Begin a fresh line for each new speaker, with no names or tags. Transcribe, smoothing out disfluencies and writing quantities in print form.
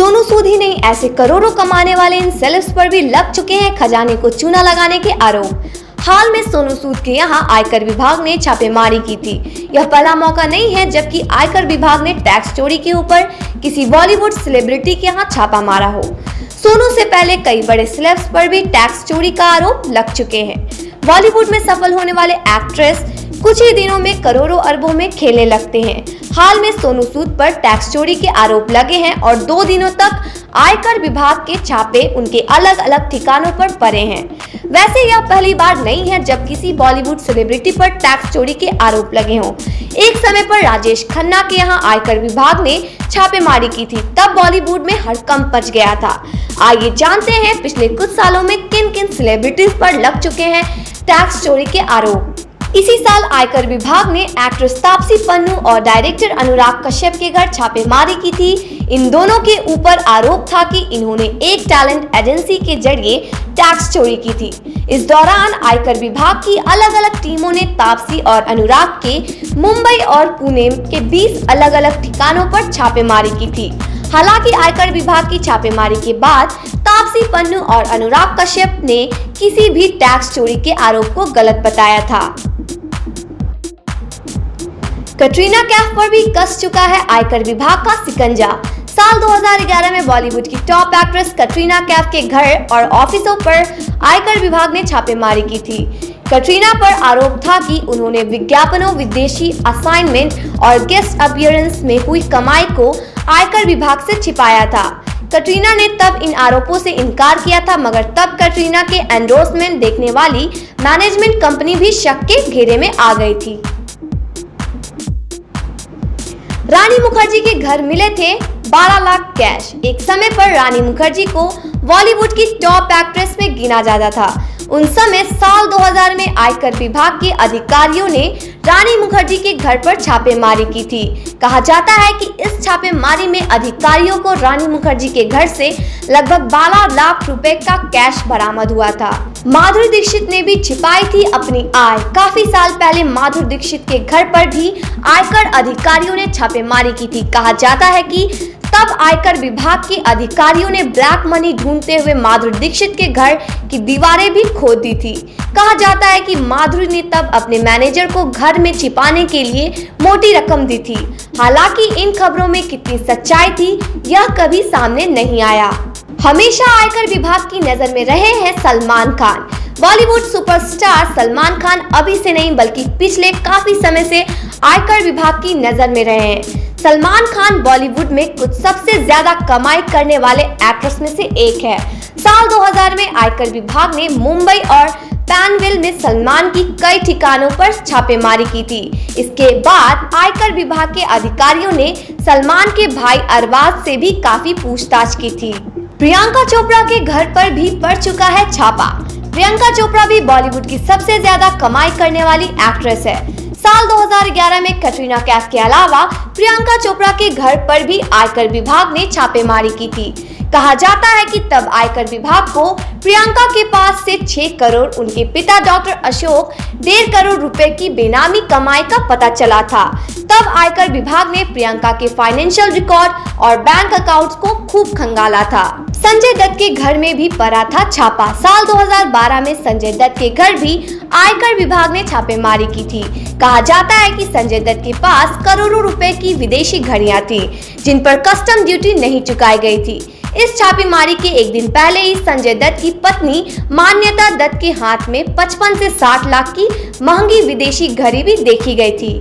सोनू सूद ही नहीं, ऐसे करोड़ों कमाने वाले इन सेलेब्स पर भी लग चुके हैं खजाने को चूना लगाने के आरोप। हाल में सोनू सूद के यहां आयकर विभाग ने छापेमारी की थी। यह पहला मौका नहीं है जबकि आयकर विभाग ने टैक्स चोरी के ऊपर किसी बॉलीवुड सेलिब्रिटी के यहां छापा मारा हो। सोनू से पहले कई बड़े सेलेब्स पर भी टैक्स चोरी का आरोप लग चुके हैं। बॉलीवुड में सफल होने वाले एक्ट्रेस कुछ ही दिनों में करोड़ों अरबों में खेलने लगते हैं। हाल में सोनू सूद पर टैक्स चोरी के आरोप लगे हैं और 2 दिनों तक आयकर विभाग के छापे उनके अलग अलग ठिकानों पर पड़े हैं। वैसे यह पहली बार नहीं है जब किसी बॉलीवुड सेलिब्रिटी पर टैक्स चोरी के आरोप लगे हों। एक समय पर राजेश खन्ना के यहाँ आयकर विभाग ने छापेमारी की थी, तब बॉलीवुड में हड़कंप मच गया था। आइए जानते हैं पिछले कुछ सालों में किन किन सेलिब्रिटीज पर लग चुके हैं टैक्स चोरी के आरोप। इसी साल आयकर विभाग ने एक्ट्रेस तापसी पन्नू और डायरेक्टर अनुराग कश्यप के घर छापेमारी की थी। इन दोनों के ऊपर आरोप था कि इन्होंने एक टैलेंट एजेंसी के जरिए टैक्स चोरी की थी। इस दौरान आयकर विभाग की अलग अलग टीमों ने तापसी और अनुराग के मुंबई और पुणे के 20 अलग अलग ठिकानों पर छापेमारी की थी। हालांकि आयकर विभाग की छापेमारी के बाद तापसी पन्नू और अनुराग कश्यप ने किसी भी टैक्स चोरी के आरोप को गलत बताया था। कटरीना कैफ पर भी कस चुका है आयकर विभाग का शिकंजा। साल 2011 में बॉलीवुड की टॉप एक्ट्रेस कटरीना कैफ के घर और ऑफिसों पर आयकर विभाग ने छापेमारी की थी। कटरीना पर आरोप था कि उन्होंने विज्ञापनों, विदेशी असाइनमेंट और गेस्ट अपीयरेंस में हुई कमाई को आयकर विभाग से छिपाया था। कटरीना ने तब इन आरोपों से इनकार किया था, मगर तब कटरीना के एंडोर्समेंट देखने वाली मैनेजमेंट कंपनी भी शक के घेरे में आ गई थी। रानी मुखर्जी के घर मिले थे 12 लाख कैश। एक समय पर रानी मुखर्जी को बॉलीवुड की टॉप एक्ट्रेस में गिना जाता था। उन समय साल 2000 में आयकर विभाग के अधिकारियों ने रानी मुखर्जी के घर पर छापेमारी की थी। कहा जाता है कि इस छापेमारी में अधिकारियों को रानी मुखर्जी के घर से लगभग 12 लाख रुपए का कैश बरामद हुआ था। माधुरी दीक्षित ने भी छिपाई थी अपनी आय। काफी साल पहले माधुरी दीक्षित के घर पर भी आयकर अधिकारियों ने छापेमारी की थी। कहा जाता है कि तब आयकर विभाग के अधिकारियों ने ब्लैक मनी ढूंढते हुए माधुरी दीक्षित के घर की दीवारें भी खोद दी थी। कहा जाता है कि माधुरी ने तब अपने मैनेजर को घर में छिपाने के लिए मोटी रकम दी थी। हालांकि इन खबरों में कितनी सच्चाई थी यह कभी सामने नहीं आया। हमेशा आयकर विभाग की नजर में रहे हैं सलमान खान। बॉलीवुड सुपरस्टार सलमान खान अभी से नहीं बल्कि पिछले काफी समय से आयकर विभाग की नजर में रहे हैं। सलमान खान बॉलीवुड में कुछ सबसे ज्यादा कमाई करने वाले एक्ट्रेस में से एक है। साल 2000 में आयकर विभाग ने मुंबई और पैनवेल में सलमान की कई ठिकानों पर छापेमारी की थी। इसके बाद आयकर विभाग के अधिकारियों ने सलमान के भाई अरबाज से भी काफी पूछताछ की थी। प्रियंका चोपड़ा के घर पर भी पड़ चुका है छापा। प्रियंका चोपड़ा भी बॉलीवुड की सबसे ज्यादा कमाई करने वाली एक्ट्रेस है। साल 2011 में कटरीना कैफ के अलावा प्रियंका चोपड़ा के घर पर भी आयकर विभाग ने छापेमारी की थी। कहा जाता है कि तब आयकर विभाग को प्रियंका के पास से 6 करोड़, उनके पिता डॉक्टर अशोक 1.5 करोड़ रुपए की बेनामी कमाई का पता चला था। तब आयकर विभाग ने प्रियंका के फाइनेंशियल रिकॉर्ड और बैंक अकाउंट्स को खूब खंगाला था। संजय दत्त के घर में भी पड़ा था छापा। साल 2012 में संजय दत्त के घर भी आयकर विभाग ने छापेमारी की थी। कहा जाता है कि संजय दत्त के पास करोड़ों रुपए की विदेशी घड़ियां थी जिन पर कस्टम ड्यूटी नहीं चुकाई गई थी। इस छापेमारी के एक दिन पहले ही संजय दत्त की पत्नी मान्यता दत्त के हाथ में 55 से 60 लाख की महंगी विदेशी घड़ी भी देखी गई थी।